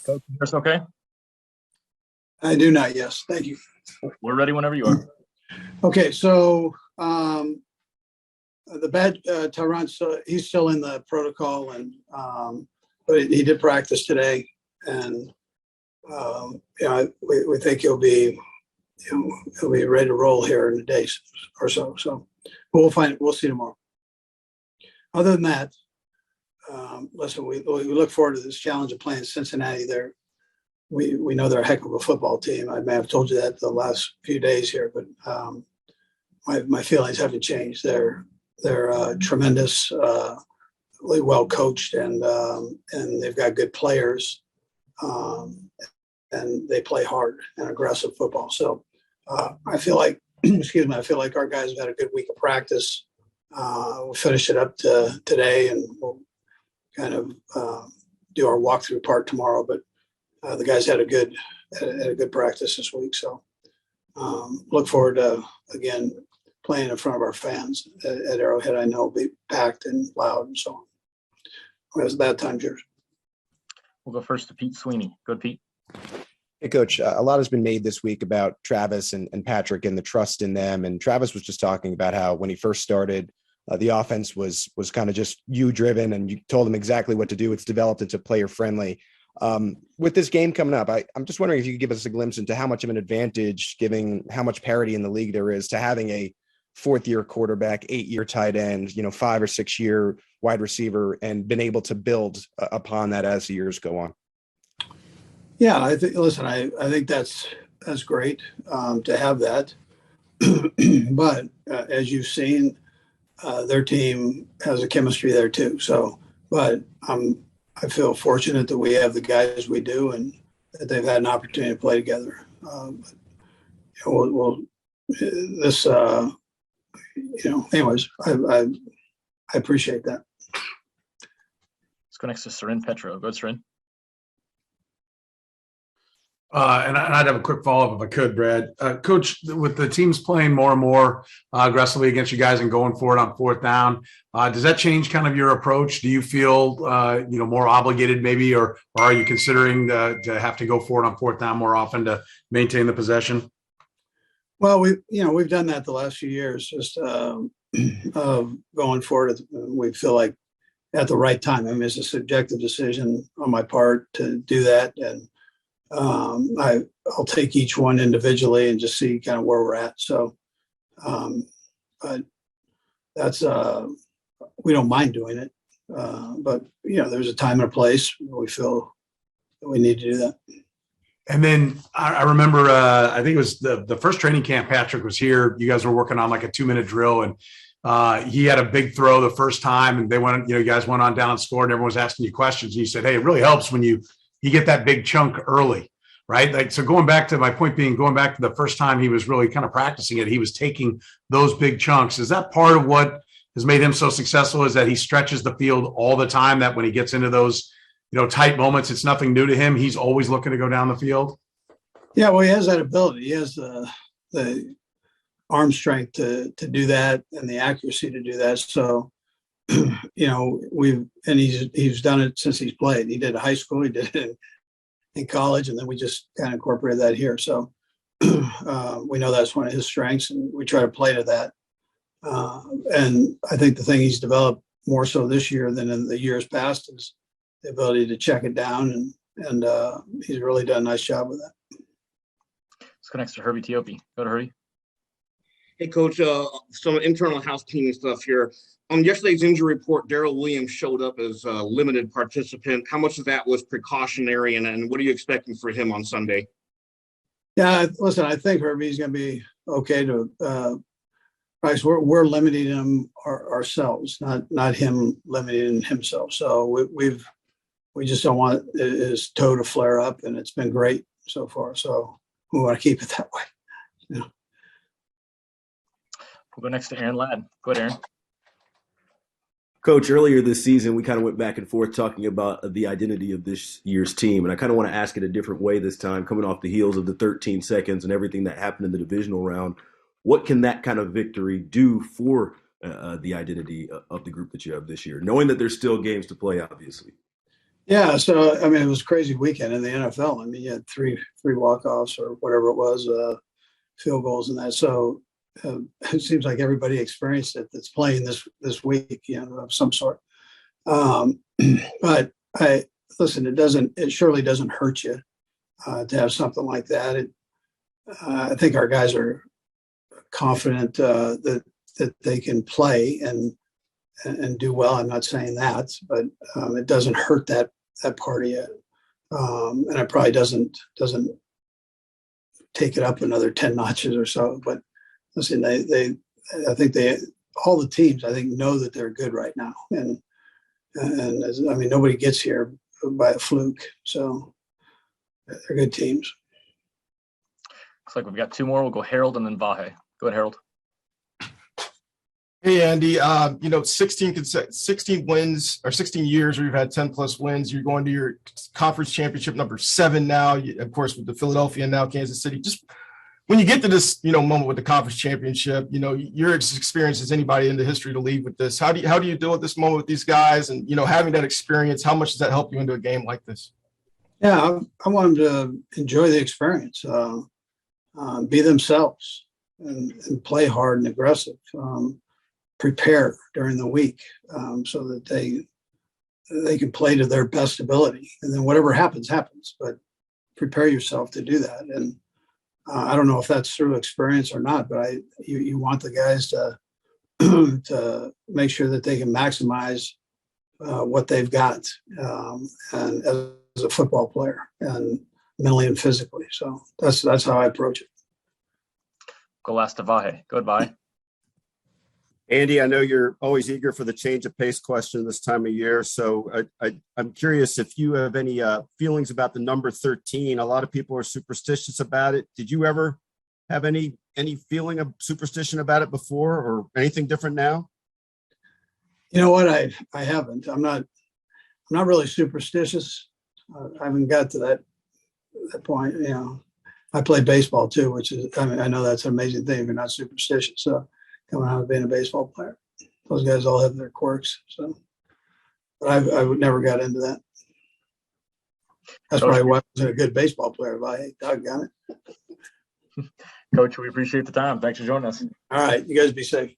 Coach, you hear us okay? I do not. Yes. Thank you. We're ready whenever you are. Okay. So the bad Tyron, he's still in the protocol, and but he did practice today, and we think he'll be ready to roll here in a day or so. So we'll see tomorrow. Other than that, listen, we look forward to this challenge of playing Cincinnati. We know they're a heck of a football team. I may have told you that the last few days here, but my feelings haven't changed. They're tremendous, really well coached, and they've got good players, and they play hard and aggressive football. So I feel like, I feel like our guys have had a good week of practice. We'll finish it up today, and we'll kind of do our walkthrough part tomorrow. But the guys had a good practice this week. So look forward to, again, playing in front of our fans at Arrowhead. I know will be packed and loud and so on. It was that time, yours. We'll go first to Pete Sweeney. Go, Pete. Hey, Coach, a lot has been made this week about Travis and Patrick and the trust in them. And Travis was just talking about how when he first started, the offense was kind of just you driven, and you told him exactly what to do. It's developed into player friendly. With this game coming up, I'm just wondering if you could give us a glimpse into how much of an advantage, given how much parity in the league there is, to having a 4th-year quarterback, 8-year tight end, 5 or 6 year wide receiver, and been able to build upon that as the years go on. Yeah, I think that's great to have that. But as you've seen, their team has a chemistry there too. So, but I feel fortunate that we have the guys we do, and that they've had an opportunity to play together. Anyways, I appreciate that. Let's go next to Seren Petro. Go, Seren. And I'd have a quick follow-up if I could, Brad. Coach, with the teams playing more and more aggressively against you guys and going for it on 4th down, does that change kind of your approach? Do you feel more obligated maybe, or are you considering to have to go for it on 4th down more often to maintain the possession? Well, we've done that the last few years, just going for it. We feel like at the right time. I mean, it's a subjective decision on my part to do that, and I'll take each one individually and just see kind of where we're at. So, but that's we don't mind doing it, but there's a time and a place we feel that we need to do that. And then I remember, I think it was the first training camp. Patrick was here. You guys were working on like a 2-minute drill, and he had a big throw the first time, and they went. You guys went on down and scored, and everyone was asking you questions. And you said, "Hey, it really helps when you get that big chunk early." Right. Like, so going back to the first time he was really kind of practicing it, he was taking those big chunks. Is that part of what has made him so successful, is that he stretches the field all the time, that when he gets into those, tight moments, it's nothing new to him. He's always looking to go down the field. Yeah. Well, he has that ability. He has the arm strength to do that, and the accuracy to do that. So, he's done it since he's played. He did it in high school. He did it in college, and then we just kind of incorporated that here. So we know that's one of his strengths, and we try to play to that. And I think the thing he's developed more so this year than in the years past is the ability to check it down, and he's really done a nice job with that. Let's go next to Herbie Teope. Go to Herbie. Hey, Coach, some internal house cleaning stuff here. On yesterday's injury report, Darrell Williams showed up as a limited participant. How much of that was precautionary, and what are you expecting for him on Sunday? Yeah, listen, I think Herbie's going to be okay to price. We're limiting him ourselves, not him limiting himself. So we just don't want his toe to flare up, and it's been great so far. So we want to keep it that way. We'll go next to Aaron Ladd. Go ahead, Aaron. Coach, earlier this season, we kind of went back and forth talking about the identity of this year's team. And I kind of want to ask it a different way this time, coming off the heels of the 13 seconds and everything that happened in the divisional round. What can that kind of victory do for the identity of the group that you have this year, knowing that there's still games to play, obviously? Yeah, so I mean, it was a crazy weekend in the NFL. I mean, you had three walk-offs or whatever it was, field goals and that. So it seems like everybody experienced it that's playing this week, of some sort. Um, but I listen. It surely doesn't hurt you to have something like that. I think our guys are confident that they can play and do well. I'm not saying that, but it doesn't hurt that part of you, and it probably doesn't take it up another 10 notches or so. But listen, I think all the teams I think know that they're good right now, and I mean nobody gets here by a fluke, so they're good teams. Looks like we've got two more. We'll go Harold and then Vahe. Go ahead, Harold. Hey, Andy, 16 wins or 16 years where you've had 10 plus wins. You're going to your conference championship number 7 now, of course, with the Philadelphia and now Kansas City. Just when you get to this, moment with the conference championship, you're as experienced as anybody in the history of the league with this. How do you deal with this moment with these guys? And, having that experience, how much does that help you into a game like this? Yeah, I want them to enjoy the experience, be themselves, and play hard and aggressive. Prepare during the week so that they can play to their best ability, and then whatever happens, but prepare yourself to do that. And I don't know if that's through experience or not, but you want the guys to to make sure that they can maximize what they've got, and as a football player, and mentally and physically. So that's how I approach it. Go last to Vahe. Go ahead, Vahe. Andy, I know you're always eager for the change of pace question this time of year. So I'm curious if you have any feelings about the number 13. A lot of people are superstitious about it. Did you ever have any feeling of superstition about it before, or anything different now? You know what? I haven't. I'm not really superstitious. I haven't got to that point. I play baseball too, which is, I know that's an amazing thing if you're not superstitious. So coming out of being a baseball player, those guys all have their quirks. So, but I would never got into that. That's Coach, probably why I wasn't a good baseball player. If I doggone it. Coach, we appreciate the time. Thanks for joining us. All right, you guys be safe.